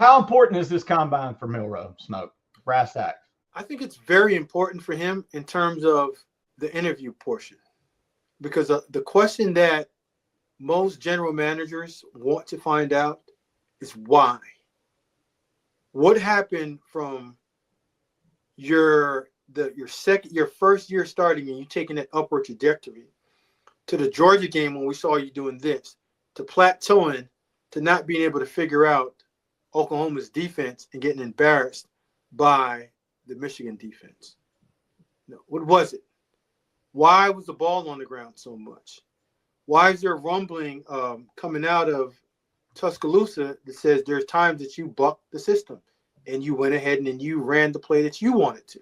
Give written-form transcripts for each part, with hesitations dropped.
How important is this combine for Milroe, Smoke? Brass tacks. I think it's very important for him in terms of the interview portion, because the question that most general managers want to find out is why. What happened from your first year starting and you taking that upward trajectory to the Georgia game when we saw you doing this, to plateauing, to not being able to figure out Oklahoma's defense and getting embarrassed by the Michigan defense? No, what was it? Why was the ball on the ground so much? Why is there rumbling coming out of Tuscaloosa that says there's times that you bucked the system and you went ahead and then you ran the play that you wanted to?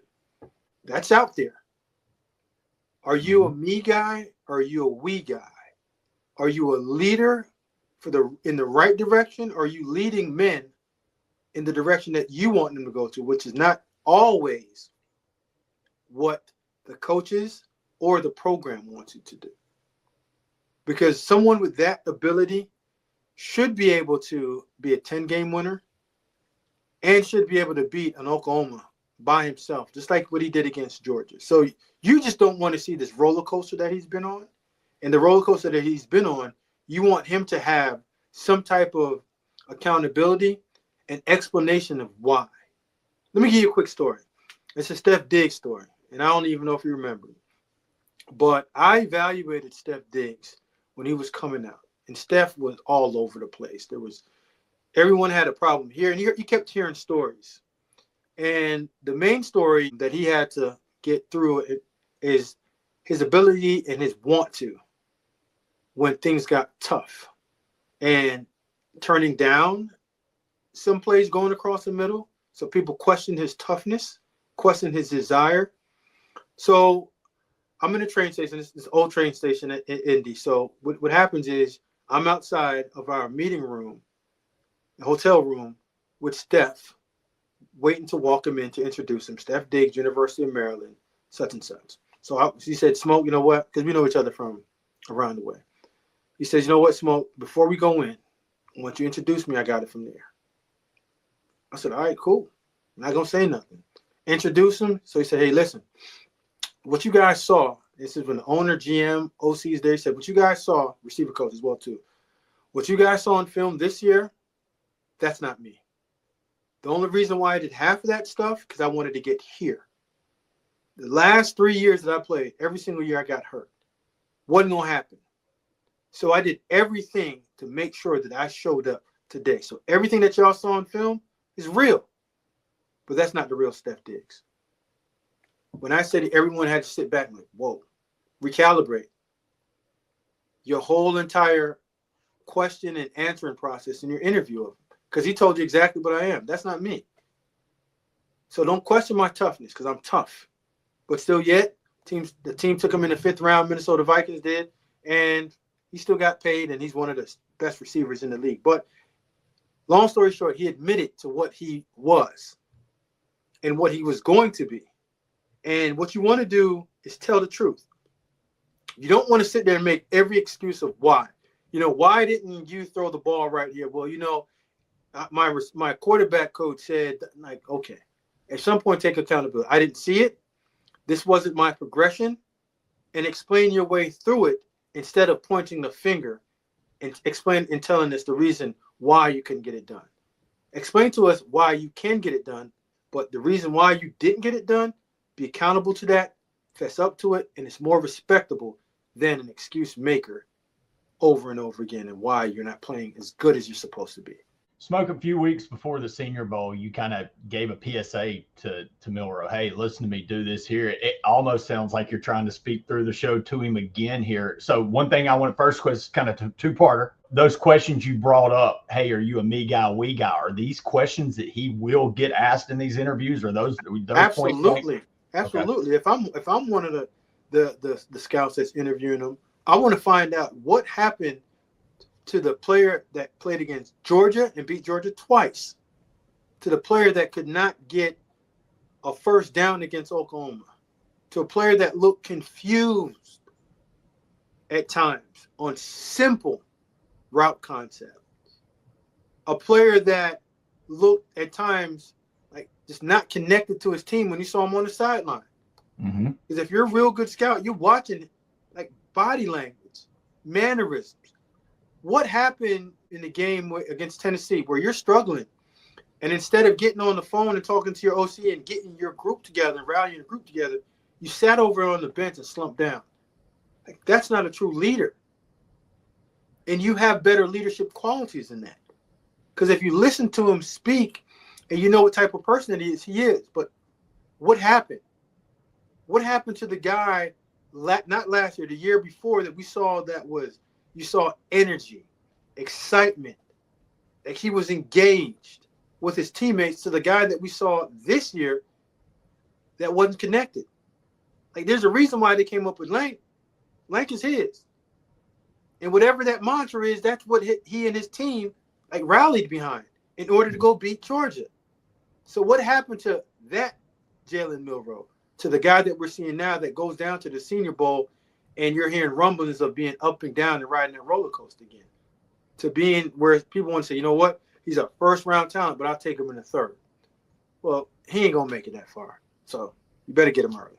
That's out there. Are you a me guy or are you a we guy? Are you a leader in the right direction, or are you leading men in the direction that you want them to go to, which is not always what the coaches or the program wants you to do? Because someone with that ability should be able to be a 10-game winner and should be able to beat an Oklahoma by himself, just like what he did against Georgia. So you just don't want to see this roller coaster that he's been on. And the roller coaster that he's been on, you want him to have some type of accountability and explanation of why. Let me give you a quick story. It's a Steph Diggs story, and I don't even know if you remember it. But I evaluated Steph Diggs when he was coming out, and Steph was all over the place. Everyone had a problem here, and you kept hearing stories. And the main story that he had to get through is his ability and his want to when things got tough, and turning down some plays going across the middle. So people questioned his toughness, questioned his desire. So I'm in a train station, this old train station in Indy. So what happens is I'm outside of our meeting room, the hotel room, with Steph, waiting to walk him in to introduce him. Steph Diggs, University of Maryland, such and such. So he said, Smoke, you know what? Because we know each other from around the way. He says, you know what, Smoke, before we go in, once you introduce me, I got it from there. I said, all right, cool. I'm not going to say nothing. Introduce him. So he said, hey, listen, what you guys saw, this is when the owner, GM, OC is there. He said, what you guys saw, receiver coach as well, too. What you guys saw on film this year, that's not me. The only reason why I did half of that stuff, because I wanted to get here. The last 3 years that I played, every single year I got hurt. Wasn't going to happen. So I did everything to make sure that I showed up today. So everything that y'all saw on film is real. But that's not the real Steph Diggs. When I said everyone had to sit back and like, whoa, recalibrate your whole entire question and answering process in your interview of him. Because he told you exactly what I am. That's not me. So don't question my toughness, because I'm tough. But still yet, the team took him in the 5th round, Minnesota Vikings did, and he still got paid, and he's one of the best receivers in the league. But long story short, he admitted to what he was and what he was going to be. And what you want to do is tell the truth. You don't want to sit there and make every excuse of why. Why didn't you throw the ball right here? Well, my quarterback coach said, like, okay, at some point take accountability. I didn't see it. This wasn't my progression. And explain your way through it instead of pointing the finger and explain and telling us the reason why you couldn't get it done. Explain to us why you can get it done, but the reason why you didn't get it done, be accountable to that, fess up to it, and it's more respectable than an excuse maker over and over again and why you're not playing as good as you're supposed to be. Smoke, a few weeks before the Senior Bowl, you kind of gave a PSA to Milroe. Hey, listen to me, do this here. It almost sounds like you're trying to speak through the show to him again here. So one thing I want to first question, kind of two-parter. Those questions you brought up, hey, are you a me guy, we guy? Are these questions that he will get asked in these interviews? Or those Absolutely. Absolutely. Okay. If I'm one of the scouts that's interviewing him, I want to find out what happened to the player that played against Georgia and beat Georgia twice, to the player that could not get a first down against Oklahoma, to a player that looked confused at times on simple route concepts, a player that looked at times like just not connected to his team when you saw him on the sideline. Mm-hmm. Because if you're a real good scout, you're watching like body language, mannerisms. What happened in the game against Tennessee where you're struggling, and instead of getting on the phone and talking to your OC and getting your group together and rallying your group together, you sat over on the bench and slumped down. Like, that's not a true leader. And you have better leadership qualities than that. Because if you listen to him speak and you know what type of person he is. But what happened? What happened to the guy, not last year, the year before, that we saw you saw energy, excitement, like he was engaged with his teammates, to the guy that we saw this year that wasn't connected. Like, there's a reason why they came up with Lank. Lank is his. And whatever that mantra is, that's what he and his team like rallied behind in order to go beat Georgia. So what happened to that Jalen Milroe, to the guy that we're seeing now that goes down to the Senior Bowl and you're hearing rumblings of being up and down and riding that roller coaster again, to being where people want to say, you know what, he's a first-round talent, but I'll take him in the third. Well, he ain't going to make it that far. So you better get him early.